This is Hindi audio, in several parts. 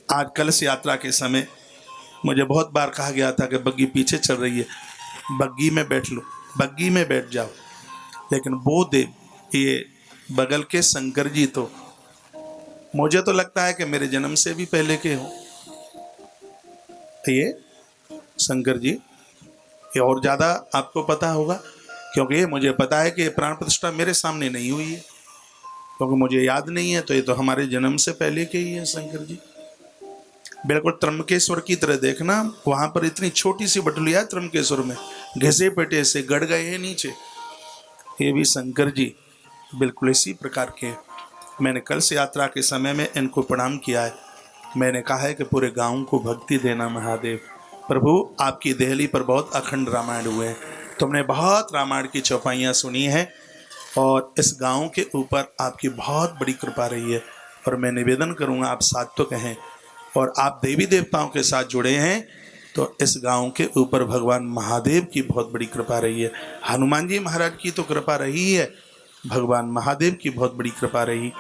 आज कलश यात्रा के समय मुझे बहुत बार कहा गया था कि बग्गी पीछे चल रही है, बग्गी में बैठ लो, बग्गी में बैठ जाओ। लेकिन वो देव, ये बगल के शंकर जी तो मुझे तो लगता है कि मेरे जन्म से भी पहले के हो। ये शंकर जी, ये और ज़्यादा आपको पता होगा, क्योंकि मुझे पता है कि प्राण प्रतिष्ठा मेरे सामने नहीं हुई है, क्योंकि मुझे याद नहीं है। तो ये तो हमारे जन्म से पहले के ही है शंकर जी। बिल्कुल त्रंबकेश्वर की तरह देखना, वहां पर इतनी छोटी सी बटुलिया त्रंबकेश्वर में, घिसे पेटे से गड़ गए हैं नीचे। ये भी शंकर जी बिल्कुल इसी प्रकार के। मैंने कलश यात्रा के समय में इनको प्रणाम किया है। मैंने कहा है कि पूरे गांव को भक्ति देना महादेव। प्रभु, आपकी देहली पर बहुत अखंड रामायण हुए हैं, तुमने बहुत रामायण की चौपाइयाँ सुनी हैं और इस गांव के ऊपर आपकी बहुत बड़ी कृपा रही है। और मैं निवेदन करूंगा, आप साथ तो कहें, और आप देवी देवताओं के साथ जुड़े हैं तो इस गांव के ऊपर भगवान महादेव की बहुत बड़ी कृपा रही है। हनुमान जी महाराज की तो कृपा रही है, भगवान महादेव की बहुत बड़ी कृपा रही।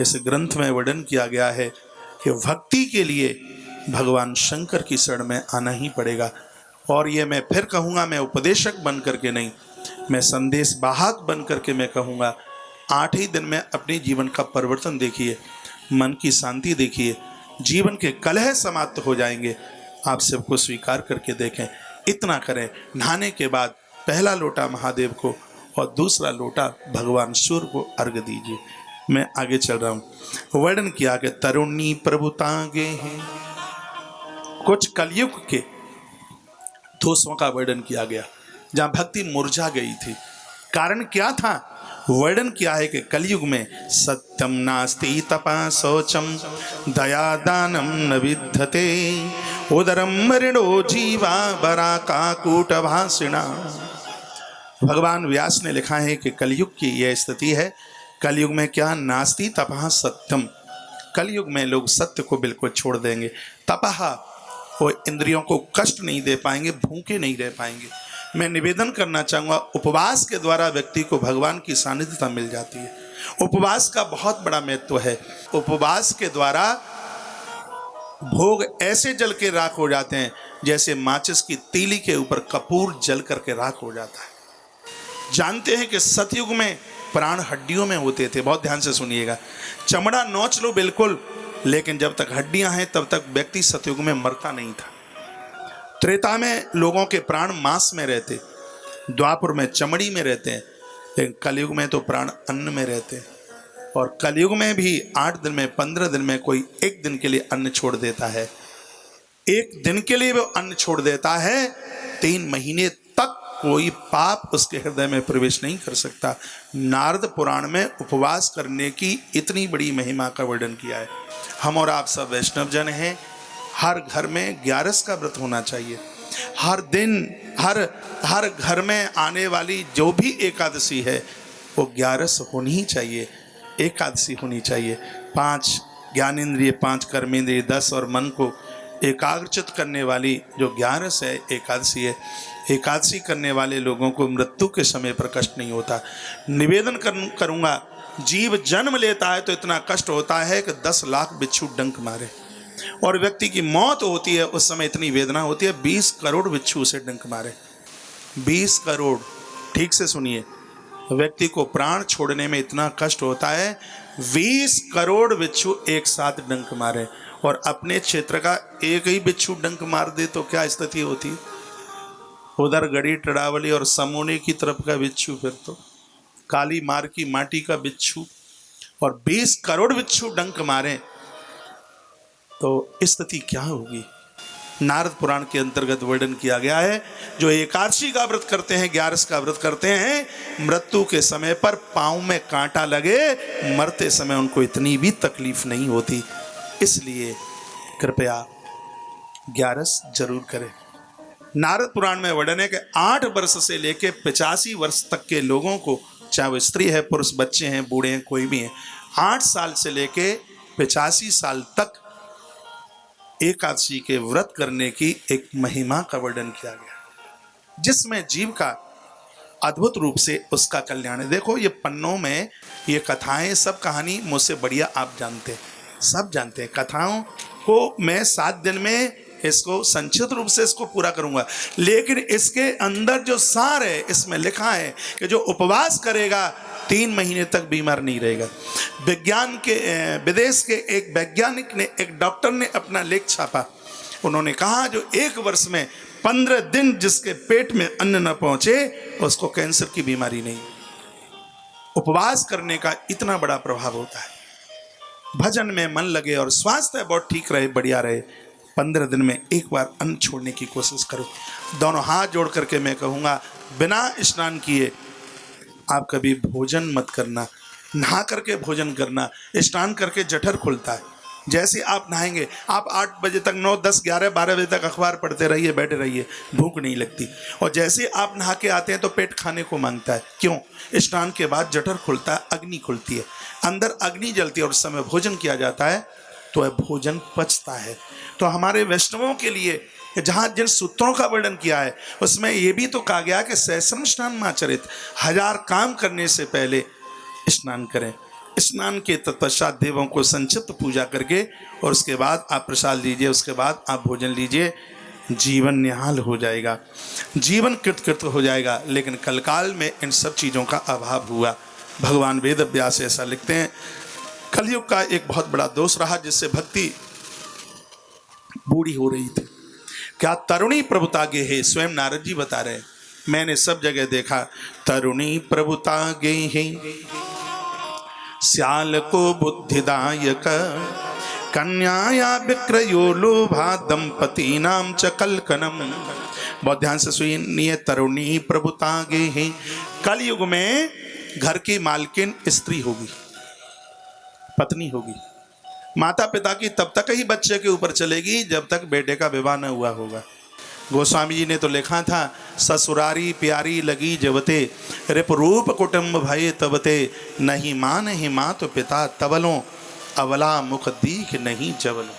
इस ग्रंथ में वर्णन किया गया है कि भक्ति के लिए भगवान शंकर की शरण में आना ही पड़ेगा। और ये मैं फिर कहूँगा, मैं उपदेशक बन करके नहीं, मैं संदेश वाहक बन करके मैं कहूँगा, 8 ही दिन में अपने जीवन का परिवर्तन देखिए, मन की शांति देखिए, जीवन के कलह समाप्त हो जाएंगे। आप सबको स्वीकार करके देखें। इतना करें, नहाने के बाद पहला लोटा महादेव को और दूसरा लोटा भगवान सूर्य को अर्घ दीजिए। मैं आगे चल रहा हूँ। वर्णन किया कि तरुणी प्रभुतांगे हैं, कुछ कलयुग के दोषों का वर्णन किया गया जहाँ भक्ति मुरझा गई थी। कारण क्या था? वर्णन किया है कि कलयुग में सत्यम नास्ति तपा शौचम दया दानम न विद्यते उदरम मृणो जीवा बरा काकूट भाषिणा। भगवान व्यास ने लिखा है कि कलयुग की यह स्थिति है। कलयुग में क्या? नास्ति तपः सत्यम। कलयुग में लोग सत्य को बिल्कुल छोड़ देंगे। तपः, वो इंद्रियों को कष्ट नहीं दे पाएंगे, भूखे नहीं रह पाएंगे। मैं निवेदन करना चाहूँगा, उपवास के द्वारा व्यक्ति को भगवान की सानिध्यता मिल जाती है। उपवास का बहुत बड़ा महत्व है। उपवास के द्वारा भोग ऐसे जल के राख हो जाते हैं जैसे माचिस की तीली के ऊपर कपूर जल करके राख हो जाता है। जानते हैं कि सतयुग में प्राण हड्डियों में होते थे। बहुत ध्यान से सुनिएगा, चमड़ा नोच लो बिल्कुल, लेकिन जब तक हड्डियां हैं तब तक व्यक्ति सतयुग में मरता नहीं था। त्रेता में लोगों के प्राण मांस में रहते, द्वापर में चमड़ी में रहते हैं, लेकिन कलयुग में तो प्राण अन्न में रहते हैं। और कलयुग में भी 8 दिन में, 15 दिन में कोई 1 दिन के लिए अन्न छोड़ देता है। 1 दिन के लिए वो अन्न छोड़ देता है, 3 महीने तक कोई पाप उसके हृदय में प्रवेश नहीं कर सकता। नारद पुराण में उपवास करने की इतनी बड़ी महिमा का वर्णन किया है। हम और आप सब वैष्णव जन हैं, हर घर में 11 का व्रत होना चाहिए। हर दिन हर घर में आने वाली जो भी एकादशी है वो 11 होनी ही चाहिए, एकादशी होनी चाहिए। 5 ज्ञानेंद्रिय, 5 कर्मेंद्रिय, 10 और मन को एकाग्रचित करने वाली जो 11 है एकादशी है। एकादशी करने वाले लोगों को मृत्यु के समय पर कष्ट नहीं होता। निवेदन करूँगा, जीव जन्म लेता है तो इतना कष्ट होता है कि 10 लाख बिच्छू डंक मारे, और व्यक्ति की मौत होती है उस समय इतनी वेदना होती है 20 करोड़ बिच्छू उसे डंक मारे। 20 करोड़, ठीक से सुनिए, व्यक्ति को प्राण छोड़ने में इतना कष्ट होता है, 20 करोड़ बिच्छू एक साथ डंक मारे। और अपने क्षेत्र का एक ही बिच्छू डंक मार दे तो क्या स्थिति होती? उधर गड़ी टड़ावली और समोने की तरफ का बिच्छू, फिर तो काली मार की माटी का बिच्छू, और 20 करोड़ बिच्छू डंक मारे तो स्थिति क्या होगी? नारद पुराण के अंतर्गत वर्णन किया गया है, जो एकादशी का व्रत करते हैं, 11 का व्रत करते हैं, मृत्यु के समय पर पांव में कांटा लगे, मरते समय उनको इतनी भी तकलीफ नहीं होती। इसलिए कृपया 11 जरूर करें। नारद पुराण में वर्णन है कि 8 वर्ष से लेकर 85 वर्ष तक के लोगों को, चाहे वो स्त्री है, पुरुष, बच्चे हैं, बूढ़े हैं, कोई भी हैं, 8 साल से लेके 85 साल तक एकादशी के व्रत करने की एक महिमा का वर्णन किया गया, जिसमें जीव का अद्भुत रूप से उसका कल्याण है। देखो, ये पन्नों में ये कथाएं, सब कहानी मुझसे बढ़िया आप जानते हैं, सब जानते हैं। कथाओं को मैं 7 दिन में इसको संक्षिप्त रूप से इसको पूरा करूंगा, लेकिन इसके अंदर जो सार है इसमें लिखा है कि जो उपवास करेगा 3 महीने तक बीमार नहीं रहेगा। विज्ञान के विदेश के एक वैज्ञानिक ने, एक डॉक्टर ने अपना लेख छापा। उन्होंने कहा जो 1 वर्ष में 15 दिन जिसके पेट में अन्न न पहुंचे उसको कैंसर की बीमारी नहीं। उपवास करने का इतना बड़ा प्रभाव होता है। भजन में मन लगे और स्वास्थ्य बहुत ठीक रहे, बढ़िया रहे। 15 दिन में एक बार अन्न छोड़ने की कोशिश करो। दोनों हाथ जोड़ करके मैं कहूँगा, बिना स्नान किए आप कभी भोजन मत करना। नहा करके भोजन करना। स्नान करके जठर खुलता है। जैसे आप नहाएंगे, आप 8 बजे तक, 9, 10, 11, 12 बजे तक अखबार पढ़ते रहिए, बैठे रहिए, भूख नहीं लगती। और जैसे आप नहा के आते हैं तो पेट खाने को मांगता है। क्यों? स्नान के बाद जठर खुलता है, अग्नि खुलती है, अंदर अग्नि जलती है और उस समय भोजन किया जाता है तो वह भोजन पचता है। तो हमारे वैष्णवों के लिए जहाँ जिन सूत्रों का वर्णन किया है उसमें यह भी तो कहा गया कि सहस्रम स्नान माचरित, 1000 काम करने से पहले स्नान करें। स्नान के तत्पश्चात देवों को संक्षिप्त पूजा करके और उसके बाद आप प्रसाद लीजिए, उसके बाद आप भोजन लीजिए। जीवन निहाल हो जाएगा, जीवन कृतकृत हो जाएगा। लेकिन कलकाल में इन सब चीज़ों का अभाव हुआ। भगवान वेद व्यास ऐसा लिखते हैं, कलयुग का एक बहुत बड़ा दोष रहा जिससे भक्ति बूढ़ी हो रही थी। क्या तरुणी प्रभुता गे है, स्वयं नारद जी बता रहे हैं। मैंने सब जगह देखा, तरुणी प्रभुता गे है, श्याल को बुद्धिदायक, कन्याया विक्रयो लोभा, दंपति नाम च कलकनम। बहुत ध्यान से सुनिए, तरुणी प्रभुता गे है। कलयुग में घर की मालकिन स्त्री होगी, पत्नी होगी। माता पिता की तब तक ही बच्चे के ऊपर चलेगी जब तक बेटे का विवाह न हुआ होगा। गोस्वामी जी ने तो लिखा था, ससुरारी प्यारी लगी जबते, रिपरूप कुटुंब भय तबते, नहीं माँ नहीं माँ तो पिता तबलों, अवला मुख दीख नहीं जबलों।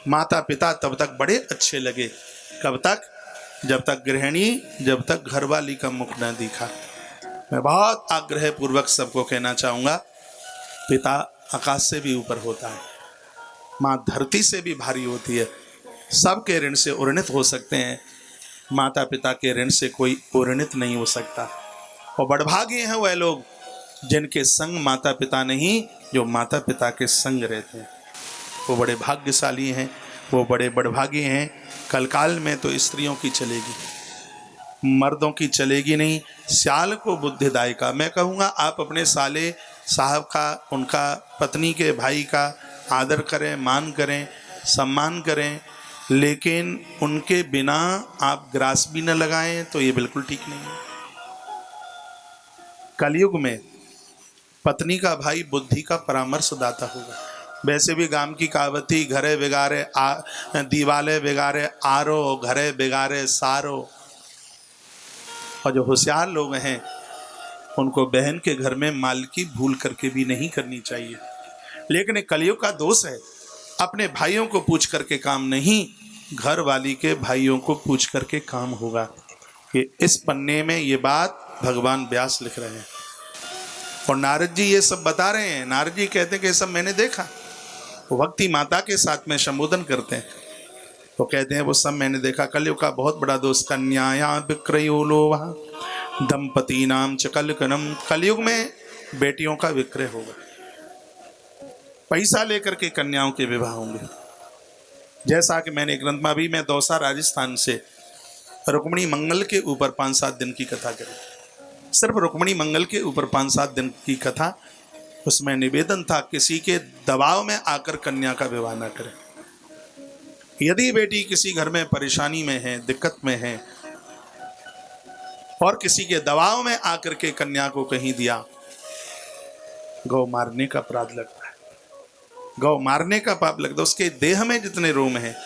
माता पिता तब तक बड़े अच्छे लगे, कब तक? जब तक गृहिणी, जब तक घरवाली का मुख न दिखा। मैं बहुत आग्रह पूर्वक सबको कहना चाहूँगा, पिता आकाश से भी ऊपर होता है, माँ धरती से भी भारी होती है। सबके ऋण से उन्नत हो सकते हैं, माता पिता के ऋण से कोई उन्नत नहीं हो सकता। और बड़भागी हैं वह लोग जिनके संग माता पिता नहीं, जो माता पिता के संग रहते हैं, वो बड़े भाग्यशाली हैं, वो बड़े बड़भागी हैं। कलकाल में तो स्त्रियों की चलेगी, मर्दों की चलेगी नहीं। श्याल को बुद्धिदायिका, मैं कहूँगा आप अपने साले साहब का, उनका पत्नी के भाई का आदर करें, मान करें, सम्मान करें, लेकिन उनके बिना आप ग्रास भी न लगाएं तो ये बिल्कुल ठीक नहीं है। कलयुग में पत्नी का भाई बुद्धि का परामर्शदाता होगा। वैसे भी गांव की कहावत थी, घरे बिगाड़े दीवाले बिगाड़े आरो, घरे बिगाड़े सारो। और जो होशियार लोग हैं उनको बहन के घर में मालकी भूल करके भी नहीं करनी चाहिए। लेकिन कलयुग का दोष है, अपने भाइयों को पूछ करके काम नहीं, घर वाली के भाइयों को पूछ करके काम होगा। कि इस पन्ने में ये बात भगवान व्यास लिख रहे हैं और नारद जी ये सब बता रहे हैं। नारद जी कहते हैं कि ये सब मैंने देखा। वो भक्ति माता के साथ में संबोधन करते हैं तो कहते हैं वो सब मैंने देखा। कलयुग का बहुत बड़ा दोष, कन्याया विक्रयो लोभा, दंपति नाम च कलकनम। कलयुग में बेटियों का विक्रय होगा, पैसा लेकर के कन्याओं के विवाह होंगे। जैसा कि मैंने ग्रंथ में भी, मैं दौसा राजस्थान से रुक्मिणी मंगल के ऊपर 5-7 दिन की कथा करी। सिर्फ रुक्मिणी मंगल के ऊपर 5-7 दिन की कथा। उसमें निवेदन था किसी के दबाव में आकर कन्या का विवाह न करें। यदि बेटी किसी घर में परेशानी में है, दिक्कत में है और किसी के दबाव में आकर के कन्या को कहीं दिया, गौ मारने का अपराध लगता है, गौ मारने का पाप लगता है। उसके देह में जितने रोम हैं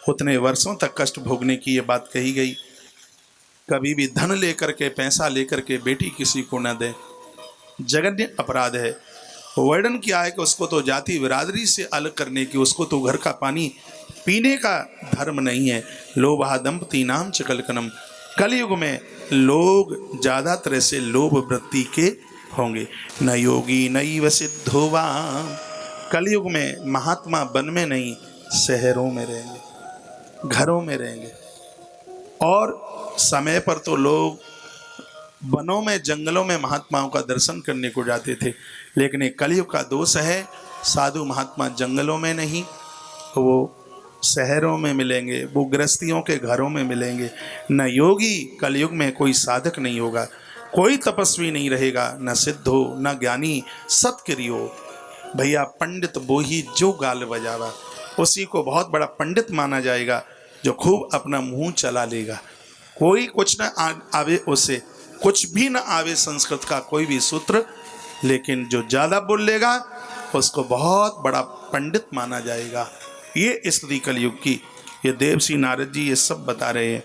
उतने वर्षों तक कष्ट भोगने की ये बात कही गई। कभी भी धन लेकर के, पैसा लेकर के बेटी किसी को न दे, जघन्य अपराध है। वर्णन किया है कि उसको तो जाति बिरादरी से अलग करने की, उसको तो घर का पानी पीने का धर्म नहीं है। लोभा दंपति नाम च कलकनम। कलयुग में लोग ज़्यादा तरह से लोभ वृत्ति के होंगे। न योगी नैव सिद्धोवा। कलयुग में महात्मा बन में नहीं, शहरों में रहेंगे, घरों में रहेंगे। और समय पर तो लोग वनों में, जंगलों में महात्माओं का दर्शन करने को जाते थे, लेकिन एक कलयुग का दोष है, साधु महात्मा जंगलों में नहीं, वो शहरों में मिलेंगे, वो गृहस्थियों के घरों में मिलेंगे। न योगी कलयुग में कोई साधक नहीं होगा, कोई तपस्वी नहीं रहेगा, न सिद्ध हो, न ज्ञानी सत्क्रिय हो। भैया पंडित वो ही जो गाल बजावा, उसी को बहुत बड़ा पंडित माना जाएगा, जो खूब अपना मुंह चला लेगा। कोई कुछ न आवे उसे, कुछ भी न आवे संस्कृत का कोई भी सूत्र, लेकिन जो ज़्यादा बोल लेगा उसको बहुत बड़ा पंडित माना जाएगा। ये स्थिति कलयुग की, ये देवर्षि नारद जी ये सब बता रहे हैं।